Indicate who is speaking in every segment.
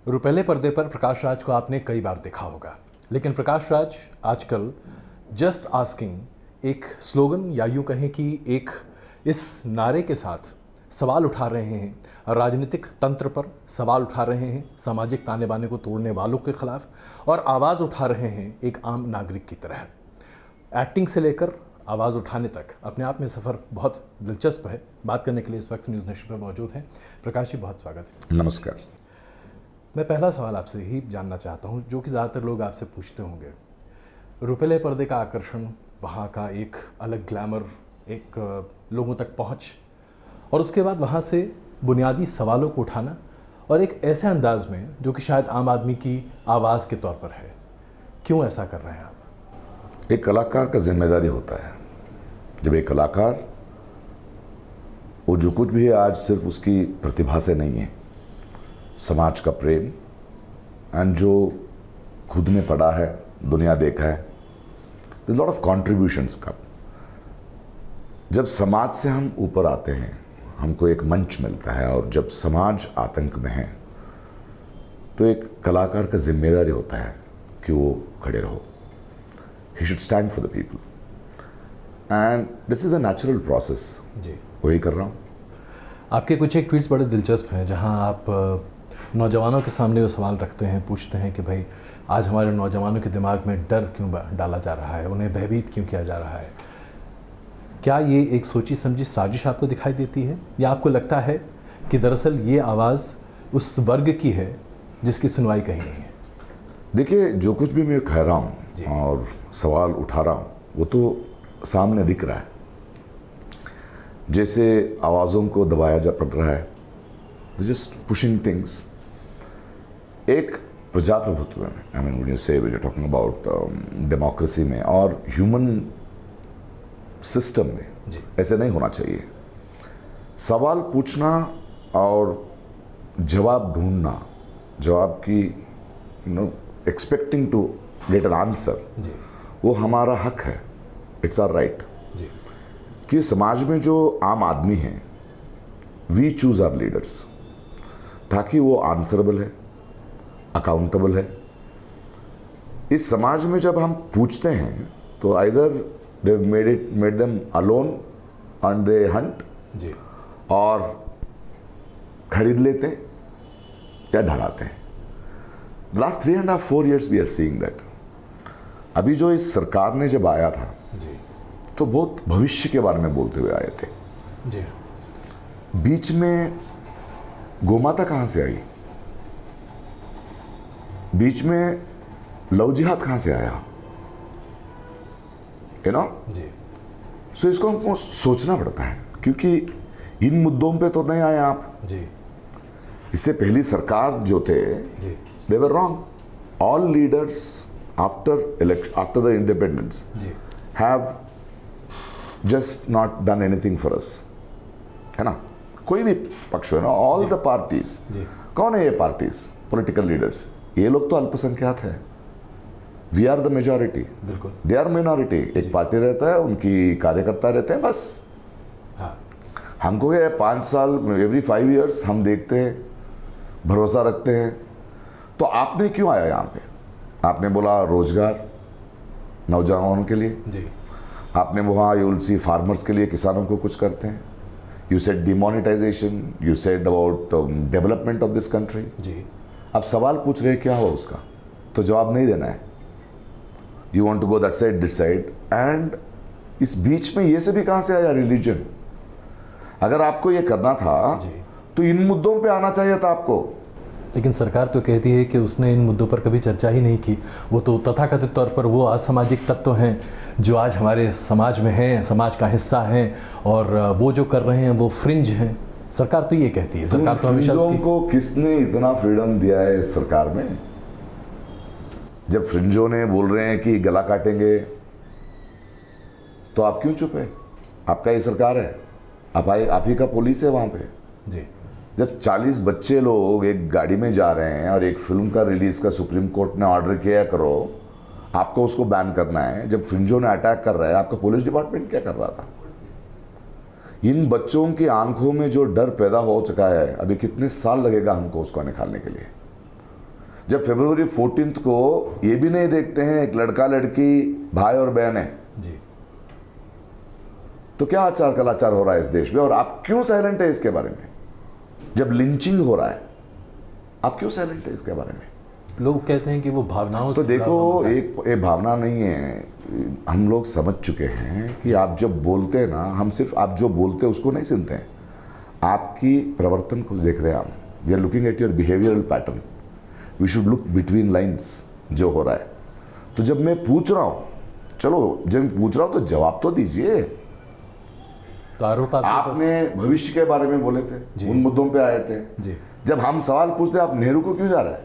Speaker 1: रुपेले पर्दे पर प्रकाश राज को आपने कई बार देखा होगा, लेकिन प्रकाश राज आजकल जस्ट आस्किंग एक स्लोगन या यूँ कहें कि एक इस नारे के साथ सवाल उठा रहे हैं, राजनीतिक तंत्र पर सवाल उठा रहे हैं, सामाजिक ताने बाने को तोड़ने वालों के खिलाफ, और आवाज़ उठा रहे हैं एक आम नागरिक की तरह। एक्टिंग से लेकर आवाज़ उठाने तक अपने आप में सफ़र बहुत दिलचस्प है। बात करने के लिए इस वक्त न्यूज़ नेशन पर मौजूद हैं प्रकाश जी, बहुत स्वागत है।
Speaker 2: नमस्कार।
Speaker 1: मैं पहला सवाल आपसे ही जानना चाहता हूं, जो कि ज़्यादातर लोग आपसे पूछते होंगे। रुपेले पर्दे का आकर्षण, वहाँ का एक अलग ग्लैमर, एक लोगों तक पहुँच, और उसके बाद वहाँ से बुनियादी सवालों को उठाना, और एक ऐसे अंदाज में जो कि शायद आम आदमी की आवाज़ के तौर पर है। क्यों ऐसा कर रहे हैं आप?
Speaker 2: एक कलाकार का जिम्मेदारी होता है, जब एक कलाकार, वो जो कुछ भी है आज सिर्फ उसकी प्रतिभा से नहीं है, समाज का प्रेम एंड जो खुद ने पढ़ा है, दुनिया देखा है, लॉट ऑफ कॉन्ट्रीब्यूशंस का। जब समाज से हम ऊपर आते हैं, हमको एक मंच मिलता है, और जब समाज आतंक में है तो एक कलाकार का जिम्मेदारी होता है कि वो खड़े रहो। He should stand for the people and this is a natural process.
Speaker 1: जी,
Speaker 2: वही कर रहा हूँ।
Speaker 1: आपके कुछ एक ट्वीट्स बड़े दिलचस्प हैं, जहां आप नौजवानों के सामने वो सवाल रखते हैं, पूछते हैं कि भाई आज हमारे नौजवानों के दिमाग में डर क्यों डाला जा रहा है, उन्हें भयभीत क्यों किया जा रहा है। क्या ये एक सोची समझी साजिश आपको दिखाई देती है, या आपको लगता है कि दरअसल ये आवाज़ उस वर्ग की है जिसकी सुनवाई कहीं नहीं है?
Speaker 2: देखिए, जो कुछ भी मैं कह रहा हूँ और सवाल उठा रहा हूँ, वो तो सामने दिख रहा है। जैसे आवाज़ों को दबाया जा पड़ रहा है, जस्ट पुशिंग थिंग्स। एक प्रजाप्रभुत्व में, I mean when you say we are talking about democracy में और ह्यूमन सिस्टम में, ऐसे नहीं होना चाहिए। सवाल पूछना और जवाब ढूंढना, जवाब की expecting to get an answer, वो हमारा हक है, इट्स आवर राइट। कि समाज में जो आम आदमी हैं, वी चूज आवर लीडर्स, ताकि वो आंसरेबल है, अकाउंटेबल है। इस समाज में जब हम पूछते हैं तो either they made them alone and they hunt, और खरीद लेते हैं या ढलाते हैं। Last 3.5-4 years we are seeing that. अभी जो इस सरकार ने जब आया था तो बहुत भविष्य के बारे में बोलते हुए आए थे। बीच में गोमाता कहाँ से आई, बीच में लव जिहाद कहाँ से आया, यू नो। सो इसको हमको सोचना पड़ता है, क्योंकि इन मुद्दों पे तो नहीं आए आप। इससे पहली सरकार जो थे, they were wrong. All leaders after the independence have just not done anything for us, है ना। कोई भी पक्ष है ना, ऑल द पार्टीज। कौन है ये पार्टीज? Political leaders. ये लोग तो अल्पसंख्याक है, वी आर द मेजॉरिटी, बिल्कुल दे आर माइनॉरिटी। एक पार्टी रहता है, उनकी कार्यकर्ता रहते हैं, बस। हमको ये 5 साल, एवरी 5 years हम देखते हैं, भरोसा रखते हैं। तो आपने क्यों आया यहाँ पे? आपने बोला रोजगार नौजवानों के लिए, आपने वहाँ यू विल सी फार्मर्स के लिए, किसानों को कुछ करते हैं। You said demonetisation, you said about development of this country. अब सवाल पूछ रहे क्या हुआ उसका, तो जवाब नहीं देना है। You want to go that side, this side, and इस बीच में ये से भी कहाँ से आया रिलीजन? अगर आपको ये करना था तो इन मुद्दों पे आना चाहिए था आपको।
Speaker 1: लेकिन सरकार तो कहती है कि उसने इन मुद्दों पर कभी चर्चा ही नहीं की। वो तो तथाकथित तौर पर वो असामाजिक तत्व हैं जो आज हमारे समाज में हैं, समाज का हिस्सा हैं, और वो जो कर रहे हैं वो फ्रिंज हैं। सरकार तो ये कहती है। सरकार तो हमेशा
Speaker 2: को किसने इतना फ्रीडम दिया है इस सरकार में? जब फ्रिंजों ने बोल रहे हैं कि गला काटेंगे, तो आप क्यों चुप है? आपका ये सरकार है, आप ही का पुलिस है वहां पे। जब 40 बच्चे लोग एक गाड़ी में जा रहे हैं और एक फिल्म का रिलीज का सुप्रीम कोर्ट ने ऑर्डर किया करो, आपको उसको बैन करना है। जब फ्रिंजों ने अटैक कर रहा है, आपका पुलिस डिपार्टमेंट क्या कर रहा था? इन बच्चों की आंखों में जो डर पैदा हो चुका है, अभी कितने साल लगेगा हमको उसको निकालने के लिए? जब फरवरी 14 को ये भी नहीं देखते हैं एक लड़का लड़की भाई और बहन है
Speaker 1: जी,
Speaker 2: तो क्या आचार कलाचार हो रहा है इस देश में, और आप क्यों साइलेंट है इसके बारे में? जब लिंचिंग हो रहा है आप क्यों साइलेंट है इसके बारे में?
Speaker 1: लोग कहते हैं कि वो भावनाओं
Speaker 2: तो
Speaker 1: से
Speaker 2: देखो,
Speaker 1: जुड़ा हुआ होता है।
Speaker 2: एक भावना नहीं है, हम लोग समझ चुके हैं कि आप जब बोलते हैं ना, हम सिर्फ आप जो बोलते हैं उसको नहीं सुनते हैं, आपकी प्रवर्तन को देख रहे हैं हम। We are looking at your behavioural pattern, we should look between lines जो हो रहा है। तो जब मैं पूछ रहा हूँ, चलो जब मैं पूछ रहा हूँ तो जवाब तो दीजिए।
Speaker 1: तो आरोप
Speaker 2: आपने भविष्य के बारे में बोले थे, उन मुद्दों पे आए थे
Speaker 1: जी,
Speaker 2: जब हम सवाल पूछते आप नेहरू को क्यों जा रहे हैं,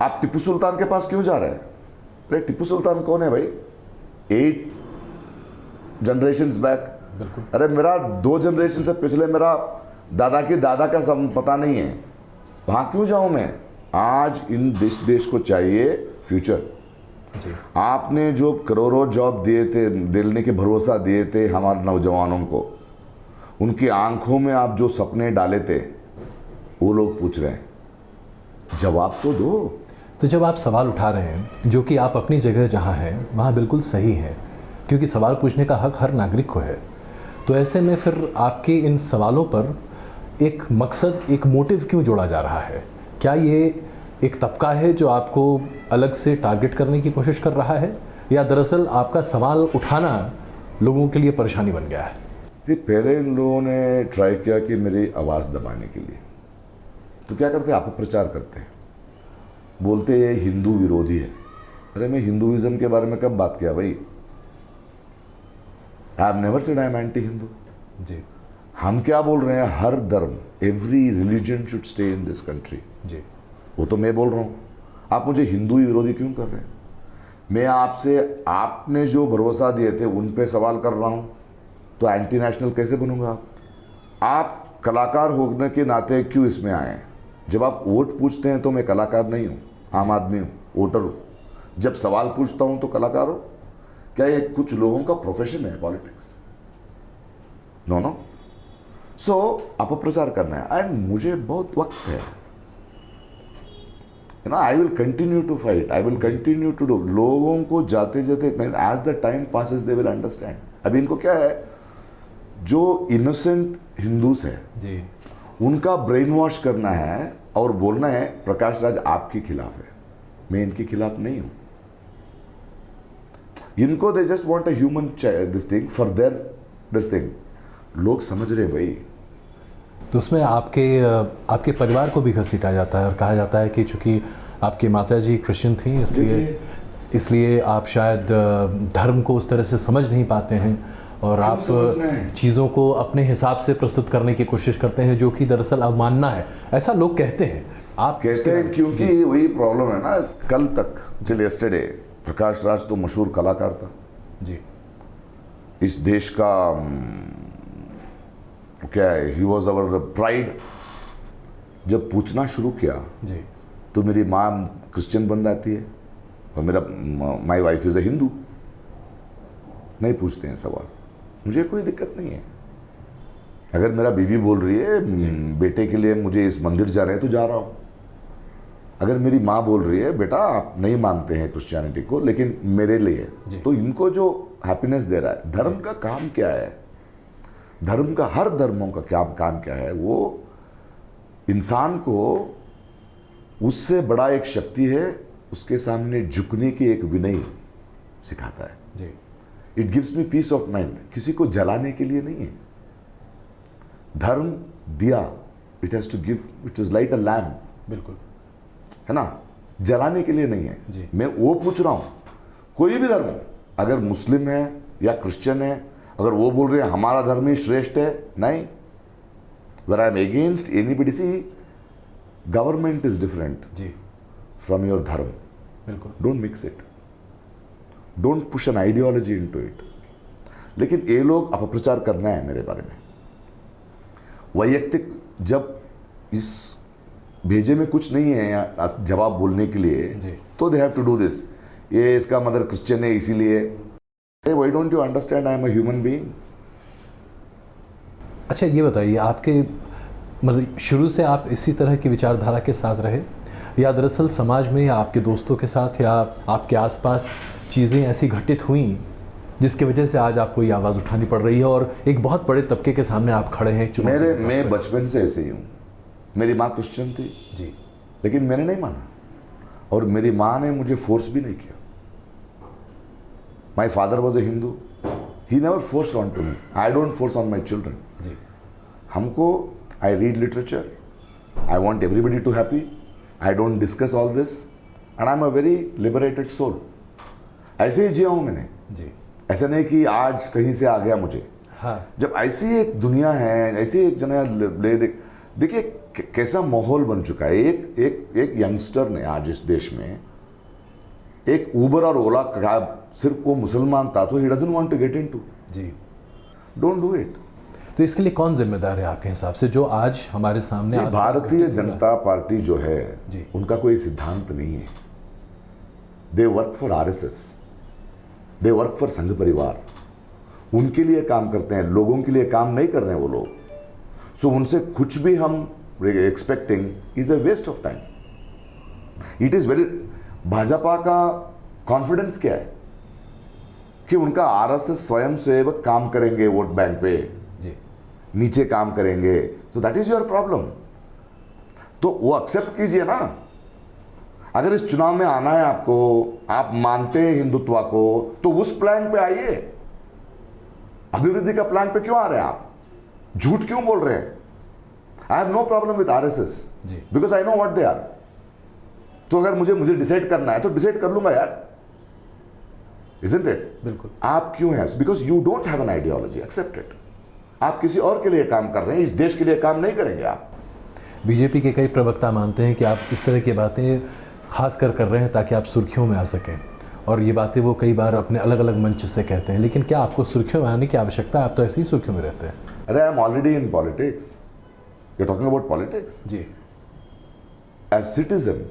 Speaker 2: आप टिप्पू सुल्तान के पास क्यों जा रहे हैं? अरे टिप्पू सुल्तान कौन है भाई? 8 जनरेशंस बैक।
Speaker 1: बिल्कुल।
Speaker 2: अरे मेरा 2 जनरेशन से पिछले मेरा दादा की दादा का पता नहीं है, वहां क्यों जाऊं मैं? आज इन देश को चाहिए फ्यूचर।
Speaker 1: जी,
Speaker 2: आपने जो करोड़ों जॉब दिए थे, दिलने के भरोसा दिए थे हमारे नौजवानों को, उनकी आंखों में आप जो सपने डाले थे वो लोग पूछ रहे हैं, जवाब तो दो।
Speaker 1: तो जब आप सवाल उठा रहे हैं, जो कि आप अपनी जगह जहां हैं वहां बिल्कुल सही है, क्योंकि सवाल पूछने का हक हर नागरिक को है, तो ऐसे में फिर आपके इन सवालों पर एक मकसद, एक मोटिव क्यों जोड़ा जा रहा है? क्या ये एक तबका है जो आपको अलग से टारगेट करने की कोशिश कर रहा है, या दरअसल आपका सवाल उठाना लोगों के लिए परेशानी बन गया है?
Speaker 2: जी, पहले इन लोगों ने ट्राई किया कि मेरी आवाज़ दबाने के लिए, तो क्या करते हैं, अपप्रचार करते हैं, बोलते ये हिंदू विरोधी है। अरे मैं हिंदुइज्म के बारे में कब बात किया भाई? I have never said I am anti Hindu.
Speaker 1: जी,
Speaker 2: हम क्या बोल रहे हैं, हर धर्म, every religion should stay in this country,
Speaker 1: जी,
Speaker 2: वो तो मैं बोल रहा हूँ। आप मुझे हिंदू विरोधी क्यों कर रहे हैं? मैं आपसे, आपने जो भरोसा दिए थे उन पे सवाल कर रहा हूँ, तो एंटी नेशनल कैसे बनूंगा? आप कलाकार होने के नाते क्यों इसमें आए हैं? जब आप वोट पूछते हैं तो मैं कलाकार नहीं हूँ, आम आदमी हूँ, वोटर हूँ। जब सवाल पूछता हूँ तो कलाकार हो? क्या ये कुछ लोगों का प्रोफेशन है पॉलिटिक्स? No no. सो अपप्रचार करना है, एंड मुझे बहुत वक्त है, you know, I will continue to fight, I will continue to do. लोगों को जाते जाते as the time passes they will understand. अभी इनको क्या है, जो इनोसेंट हिंदूस है
Speaker 1: जी,
Speaker 2: उनका ब्रेन वॉश करना है और बोलना है प्रकाश राज आपके खिलाफ है। मैं इनके खिलाफ नहीं हूं। इनको they just want a human this thing for their this thing. लोग समझ रहे भाई।
Speaker 1: तो उसमें आपके परिवार को भी घसीटा जाता है और कहा जाता है कि चूंकि आपकी माताजी क्रिश्चियन थी, इसलिए आप शायद धर्म को उस तरह से समझ नहीं पाते हैं और आप चीज़ों को अपने हिसाब से प्रस्तुत करने की कोशिश करते हैं, जो कि दरअसल अवमानना है, ऐसा लोग कहते हैं। आप
Speaker 2: कहते हैं क्योंकि वही प्रॉब्लम है ना। कल तक, टिल यस्टरडे, प्रकाश राज तो मशहूर कलाकार था
Speaker 1: जी,
Speaker 2: इस देश का, क्या है, ही वॉज अवर प्राइड। जब पूछना शुरू किया
Speaker 1: जी,
Speaker 2: तो मेरी माँ क्रिश्चियन बन जाती है और मेरा my wife is a Hindu. नहीं पूछते हैं सवाल, मुझे कोई दिक्कत नहीं है। अगर मेरा बीवी बोल रही है बेटे के लिए मुझे इस मंदिर जा रहे हैं तो जा रहा हूँ। अगर मेरी माँ बोल रही है बेटा आप नहीं मानते हैं क्रिश्चियनिटी को लेकिन मेरे लिए, तो इनको जो हैप्पीनेस दे रहा है, धर्म का काम क्या है, धर्म का, हर धर्मों का क्या काम क्या है, वो इंसान को उससे बड़ा एक शक्ति है, उसके सामने झुकने की एक विनय सिखाता है
Speaker 1: जी।
Speaker 2: It gives me peace of mind. किसी को जलाने के लिए नहीं है। धर्म दिया, it has to give, it is light a lamp,
Speaker 1: बिल्कुल,
Speaker 2: है ना, जलाने के लिए नहीं है
Speaker 1: जी।
Speaker 2: मैं वो पूछ रहा हूं, कोई भी धर्म, अगर मुस्लिम है या क्रिश्चियन है, अगर वो बोल रहे हैं हमारा धर्म ही श्रेष्ठ है, नहीं, where I am against anybody, see government is different
Speaker 1: जी,
Speaker 2: फ्रॉम योर धर्म,
Speaker 1: बिल्कुल,
Speaker 2: don't mix it, don't push an ideology into it. लेकिन ये लोग अपप्रचार करना है मेरे बारे में, वैयक्तिक, जब इस भेजे में कुछ नहीं है जवाब बोलने के लिए, तो they have to do this. ये इसका मतलब क्रिश्चियन है इसीलिए, why don't you understand I am a human being.
Speaker 1: अच्छा ये बताइए, आपके मतलब शुरू से आप इसी तरह की विचारधारा के साथ रहे? या दरअसल समाज में या आपके दोस्तों के साथ या आपके आसपास चीज़ें ऐसी घटित हुई जिसकी वजह से आज आपको ये आवाज़ उठानी पड़ रही है और एक बहुत बड़े तबके के सामने आप खड़े हैं?
Speaker 2: मैं बचपन से ऐसे ही हूँ। मेरी माँ क्रिश्चियन थी
Speaker 1: जी,
Speaker 2: लेकिन मैंने नहीं माना और मेरी माँ ने मुझे फोर्स भी नहीं किया। My father was a Hindu, he never force on to me, I don't force on my children.
Speaker 1: जी,
Speaker 2: हमको I read literature, I want everybody to happy, I don't discuss all this and I am a very liberated soul. ऐसे ही जिया हूँ मैंने
Speaker 1: जी।
Speaker 2: ऐसा नहीं कि आज कहीं से आ गया मुझे।
Speaker 1: हाँ,
Speaker 2: जब ऐसी एक दुनिया है, ऐसी एक जना देखिए कैसा माहौल बन चुका है। एक यंगस्टर ने आज इस देश में एक उबर और ओला कैब, सिर्फ वो मुसलमान था तो he doesn't want to get into.
Speaker 1: जी।
Speaker 2: Don't do it.
Speaker 1: तो इसके लिए कौन जिम्मेदार है आपके हिसाब से जो आज हमारे सामने आसपास
Speaker 2: भारतीय
Speaker 1: घटित हो रहा है?
Speaker 2: जनता पार्टी जो है
Speaker 1: जी।
Speaker 2: उनका कोई सिद्धांत नहीं है। They work for RSS, they work for संघ परिवार, उनके लिए काम करते हैं, लोगों के लिए काम नहीं कर रहे हैं वो लोग। सो उनसे कुछ भी हम expecting is a waste of time. It is very, Bhajpa का कॉन्फिडेंस क्या है कि उनका आरएसएस स्वयं सेवक काम करेंगे वोट बैंक पे,
Speaker 1: जी,
Speaker 2: नीचे काम करेंगे। So that is your problem. तो वो एक्सेप्ट कीजिए ना। अगर इस चुनाव में आना है आपको, आप मानते हैं हिंदुत्व को, तो उस प्लान पे आइए। अभिवृद्धि का प्लान पे क्यों आ रहे हैं आप? झूठ क्यों बोल रहे हैं? I have no problem with RSS because I know what they are. तो अगर मुझे डिसाइड करना है तो डिसाइड कर लूंगा यार, इजंट इट?
Speaker 1: बिल्कुल।
Speaker 2: आप क्यों हैं? Because you don't have an ideology, accept it. आप किसी और के लिए काम कर रहे हैं, इस देश के लिए काम नहीं करेंगे आप।
Speaker 1: बीजेपी के कई प्रवक्ता मानते हैं कि आप इस तरह की बातें खास कर रहे हैं ताकि आप सुर्खियों में आ सकें, और ये बातें वो कई बार अपने अलग अलग मंच से कहते हैं। लेकिन क्या आपको सुर्खियों में आने की आवश्यकता है? आप तो ऐसे ही सुर्खियों में रहते हैं।
Speaker 2: अरे I am already in politics. You talking about politics?
Speaker 1: जी।
Speaker 2: एज सिटीजन,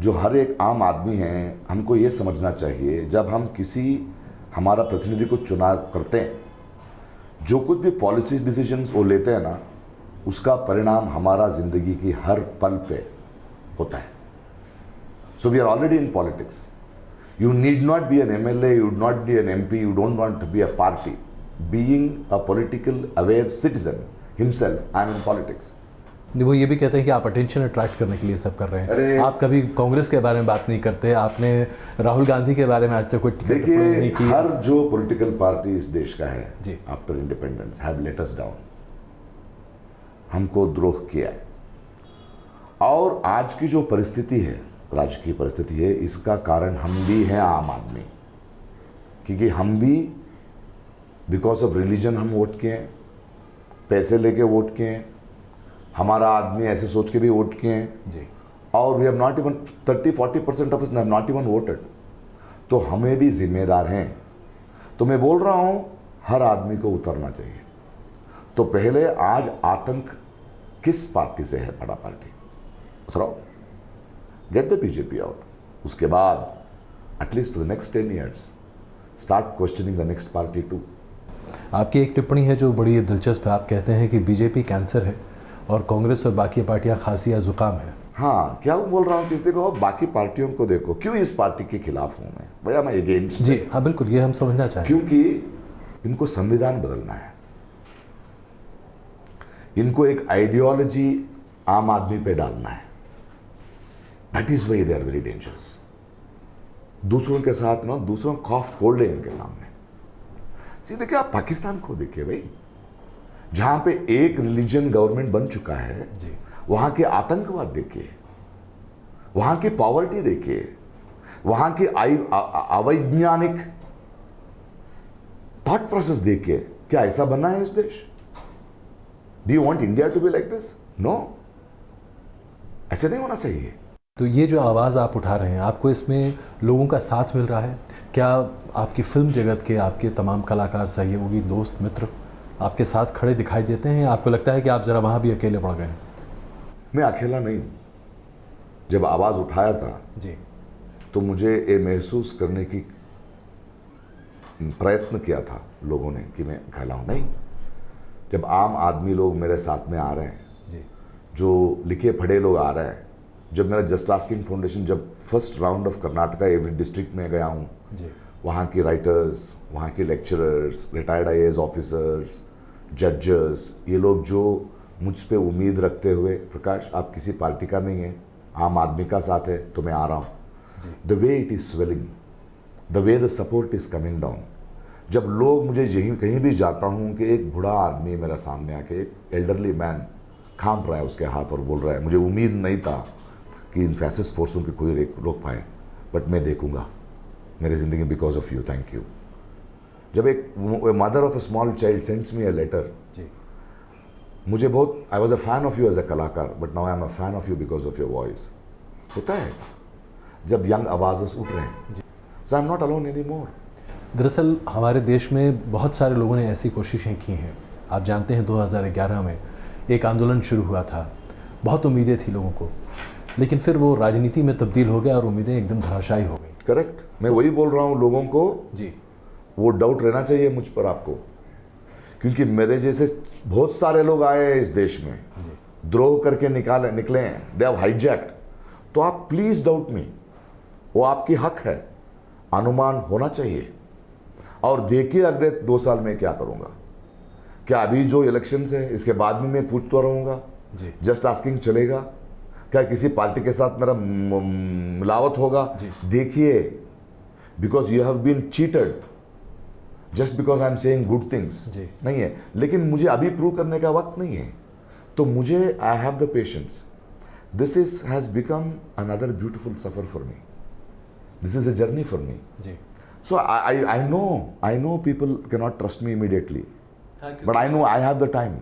Speaker 2: जो हर एक आम आदमी है, हमको ये समझना चाहिए जब हम किसी हमारा प्रतिनिधि को चुनाव करते हैं, जो कुछ भी पॉलिसी डिसीजंस वो लेते हैं ना, उसका परिणाम हमारा जिंदगी की हर पल पे होता है। So we are already in politics. You need not be an MLA, you would not be an MP, you don't want to be a party. Being a political aware citizen himself, I am in politics.
Speaker 1: वो ये भी कहते हैं कि आप attention attract करने के लिए सब कर रहे हैं। आप कभी कांग्रेस के बारे में बात नहीं करते, आपने राहुल गांधी के बारे में आज तक कोई टिप्पणी नहीं की।
Speaker 2: हर जो पॉलिटिकल पार्टी इस देश का है
Speaker 1: जी,
Speaker 2: after independence have let us down, हमको द्रोह किया है। और आज की जो परिस्थिति है, राजकीय परिस्थिति है, इसका कारण हम भी हैं, आम आदमी। क्योंकि हम भी बिकॉज ऑफ रिलीजन हम वोट किए हैं, पैसे लेके वोट किए हैं, हमारा आदमी ऐसे सोच के भी वोट किए हैं
Speaker 1: जी,
Speaker 2: और we have not even 30-40% of us have not even voted. तो हमें भी जिम्मेदार हैं। तो मैं बोल रहा हूं हर आदमी को उतरना चाहिए। तो पहले आज आतंक किस पार्टी से है? बड़ा पार्टी उतराओ, गेट द बीजेपी आउट। उसके बाद at least for the next 10 years start questioning the next party too.
Speaker 1: आपकी एक टिप्पणी है जो बड़ी दिलचस्प है। आप कहते हैं कि बीजेपी कैंसर है और कांग्रेस और बाकी पार्टियां खांसी या जुकाम है।
Speaker 2: हाँ, क्या बोल रहा हूँ? किस देखो, बाकी पार्टियों को देखो, क्यों इस पार्टी के खिलाफ हूं मैं? भैया मैं अगेंस्ट।
Speaker 1: जी हाँ, बिल्कुल, ये हम समझना चाहेंगे।
Speaker 2: क्योंकि इनको संविधान बदलना है, इनको एक आइडियोलॉजी आम आदमी पे डालना है। That is why they are very dangerous. दूसरों के साथ ना, दूसरों खौफ खोल रहे इनके सामने। सीधे क्या, आप पाकिस्तान को देखिए भाई, जहां पे एक रिलीजन गवर्नमेंट बन चुका है
Speaker 1: जी,
Speaker 2: वहां के आतंकवाद देखिए, वहां की पॉवर्टी देखिए, वहां की अवैज्ञानिक थॉट प्रोसेस देखिए। क्या ऐसा बनना है इस देश? Do you want India to be like this? No, ऐसे नहीं होना चाहिए।
Speaker 1: तो ये जो आवाज़ आप उठा रहे हैं, आपको इसमें लोगों का साथ मिल रहा है? क्या आपकी फिल्म जगत के आपके तमाम कलाकार, सहयोगी, दोस्त, मित्र आपके साथ खड़े दिखाई देते हैं? आपको लगता है कि आप ज़रा वहाँ भी अकेले पड़ गए?
Speaker 2: मैं अकेला नहीं हूँ। जब आवाज़ उठाया था
Speaker 1: जी,
Speaker 2: तो मुझे ये महसूस करने की प्रयत्न किया था लोगों ने कि मैं अकेला हूँ। नहीं, जब आम आदमी लोग मेरे साथ में आ रहे हैं,
Speaker 1: जी,
Speaker 2: जो लिखे पढ़े लोग आ रहे हैं, जब मेरा जस्ट आस्किंग फाउंडेशन जब first round of Karnataka every district में गया हूँ,
Speaker 1: जी
Speaker 2: वहाँ की राइटर्स, वहाँ के लेक्चरर्स, रिटायर्ड आईएएस ऑफिसर्स, जजेस, ये लोग जो मुझ पे उम्मीद रखते हुए, प्रकाश आप किसी पार्टी का नहीं है, आम आदमी का साथ है, तो मैं आ रहा हूँ। The way it is swelling, the way the support is coming down. जब लोग मुझे यहीं कहीं भी जाता हूँ कि एक बूढ़ा आदमी मेरा सामने आके, एक एल्डरली मैन थाम रहा है उसके हाथ और बोल रहा है, मुझे उम्मीद नहीं था कि इन फैसिस्ट फोर्सों की कोई रोक पाए, बट मैं देखूंगा मेरी ज़िंदगी because of you, thank you. जब एक mother of a small child sends me a letter,
Speaker 1: जी
Speaker 2: मुझे बहुत, I was a fan of you as a कलाकार, but now I am a fan of you because of your voice. होता है ऐसा जब यंग आवाज़ उठ रहे हैं। So I am not alone any more.
Speaker 1: दरअसल हमारे देश में बहुत सारे लोगों ने ऐसी कोशिशें की हैं। आप जानते हैं 2011 में एक आंदोलन शुरू हुआ था, बहुत उम्मीदें थी लोगों को, लेकिन फिर वो राजनीति में तब्दील हो गया और उम्मीदें एकदम धराशायी हो गई।
Speaker 2: करेक्ट, मैं वही बोल रहा हूँ लोगों को,
Speaker 1: जी
Speaker 2: वो डाउट रहना चाहिए मुझ पर आपको, क्योंकि मेरे जैसे बहुत सारे लोग आए हैं इस देश में, द्रोह करके निकले हैं, दे हैव हाईजैक्ड। तो आप प्लीज डाउट मी, वो आपकी हक है, अनुमान होना चाहिए। और देखिए अगले 2 साल में क्या करूंगा। क्या अभी जो इलेक्शंस है इसके बाद में मैं पूछता रहूंगा?
Speaker 1: जी
Speaker 2: जस्ट आस्किंग चलेगा? क्या किसी पार्टी के साथ मेरा मिलावट होगा? देखिए, because you have been cheated, just because I am saying good things नहीं है, लेकिन मुझे अभी प्रूव करने का वक्त नहीं है। तो मुझे, I have the patience. This is has become another beautiful सफर for me, this is a journey for me.
Speaker 1: जी
Speaker 2: So I know people cannot trust me immediately, but I know I have the time.